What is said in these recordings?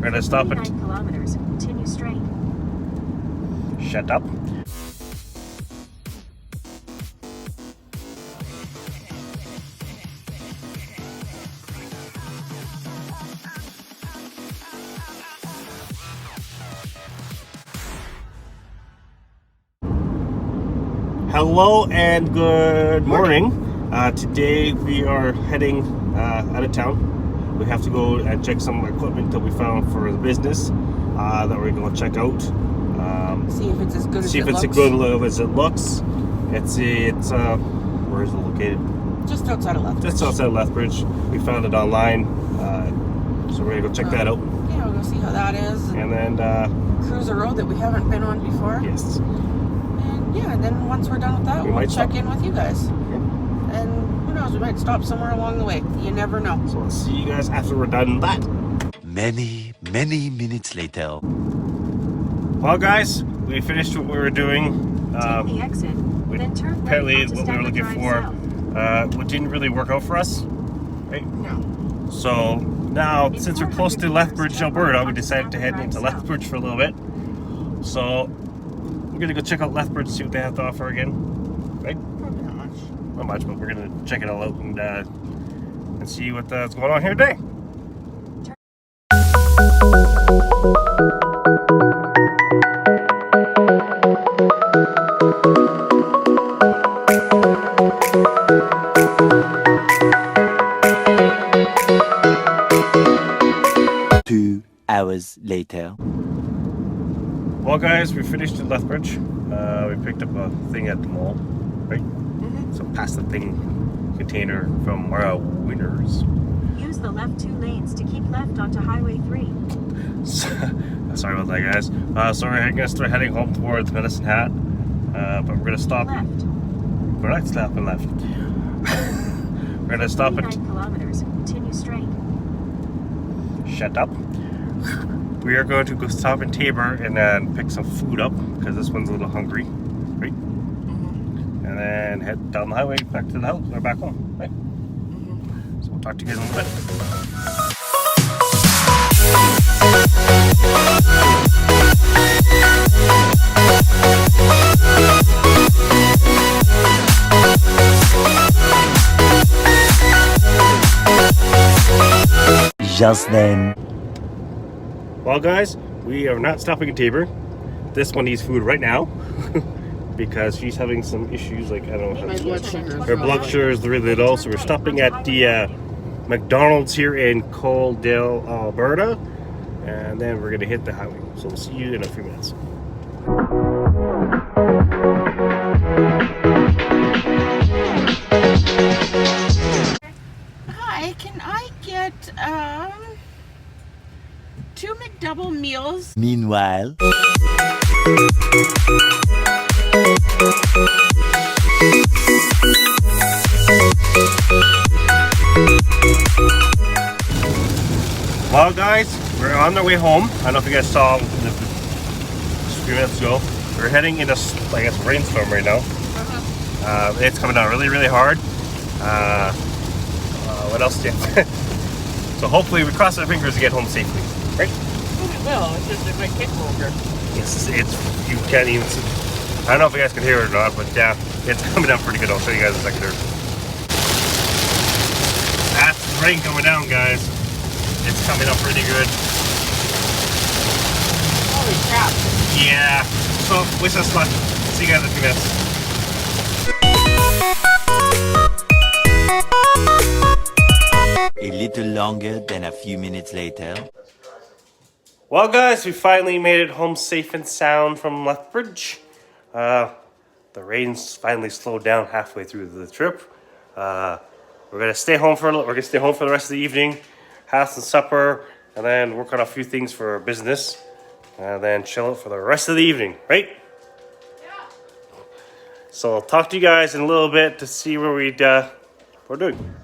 We're gonna stop at 9 kilometers. Continue straight. Shut up. Hello and good morning. Today we are heading out of town. We have to go and check some equipment that we found for the business that we're going to check out. See if it's as good as see it if looks. it's as good as it looks. It's where is it located? Just outside of Lethbridge. Just outside of Lethbridge. We found it online, so we're gonna go check that out. Yeah, we'll go see how that is. And then cruise a road that we haven't been on before. yes. And yeah, and then once we're done with that, we'll check in with you guys. Yeah. And who knows, we might stop somewhere along the way. You never know. So I'll see you guys after we're done that. Many minutes later. Well, guys, we finished what we were doing. Take the exit. Then turn right Apparently, onto what we were Stafford looking Drive for, South. what didn't really work out for us, right? No. So now, since we're close to Lethbridge, Alberta, we decided to head into Lethbridge for a little bit. So we're gonna go check out Lethbridge, see what they have to offer again, right? Probably not much. Not much, but we're gonna check it all out and see what's going on here today. Hours later. Well, guys, we finished in Lethbridge. We picked up a thing at the mall, right? So past the thing container from our winners. Use the left 2 lanes to keep left onto Highway 3. Sorry about that, guys. So we're gonna start heading home towards Medicine Hat, but we're gonna stop. Left. We're not stopping left. We're gonna stop 9 at. kilometers. Continue straight. Shut up. We are going to go stop in Tabor and then pick some food up because this one's a little hungry, right? And then head down the highway back to the house or back home, right? So we'll talk to you guys in a little bit. Just then. Well, guys, we are not stopping in Tabor. This one needs food right now because she's having some issues. Like, I don't know. My blood sugar. Her blood sugar is really low, so we're stopping at the McDonalds here in Coaldale, Alberta, and then we're gonna hit the highway. So we'll see you in a few minutes. Hi, can I get 2 McDouble meals? Meanwhile. Well, guys, we're on our way home. I don't know if you guys saw just a few minutes ago. We're heading in a, I guess, rainstorm right now. It's coming down really, really hard. What else do you have? So hopefully we cross our fingers to get home safely, right? It will. It's just it might kick longer. It's you can't even see. I don't know if you guys can hear it or not, but yeah, it's coming down pretty good. I'll show you guys in a second here. That's the rain coming down, guys. It's coming up pretty good. Holy crap. Yeah. So wish us luck. See you guys in a few minutes. A little longer than a few minutes later. Well, guys, we finally made it home safe and sound from Lethbridge. The rain's finally slowed down halfway through the trip. We're gonna stay home for the rest of the evening, have some supper, and then work on a few things for our business, and then chill out for the rest of the evening, right? Yeah. So I'll talk to you guys in a little bit to see where we're doing.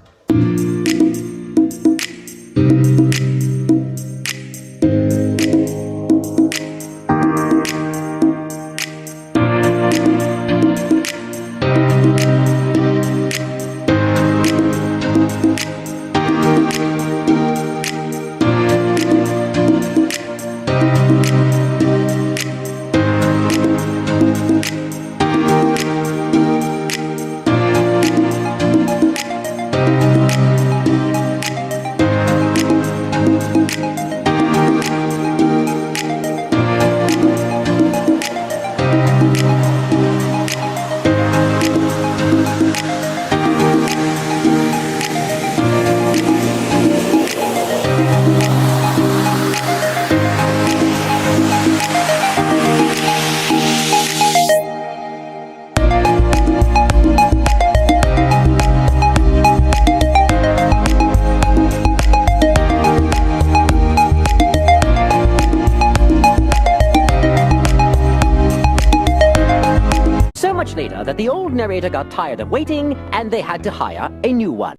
discover that the old narrator got tired of waiting and they had to hire a new one.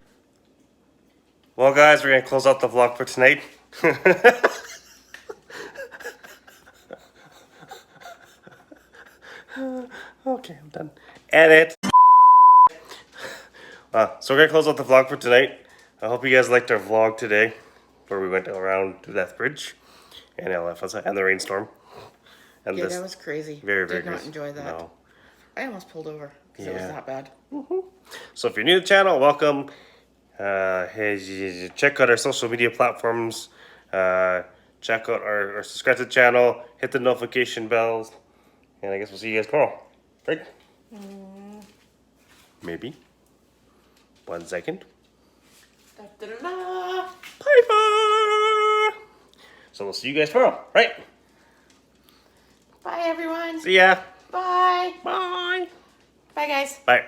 Well, guys, we're going to close out the vlog for tonight. Okay, I'm done. Edit. So we're going to close out the vlog for tonight. I hope you guys liked our vlog today, where we went around to Lethbridge and LF and the rainstorm. And Yeah, that was crazy. Very, very Did not crazy. enjoy that. No. I almost pulled over because it was that bad. So if you're new to the channel, welcome. Hey, check out our social media platforms. Check out our subscribe to the channel. Hit the notification bells. And I guess we'll see you guys tomorrow. Right? Maybe. 1 second. Da-da-da-da. Bye-bye. So we'll see you guys tomorrow. Right? Bye, everyone. See ya. Bye. Bye. Bye, guys. Bye.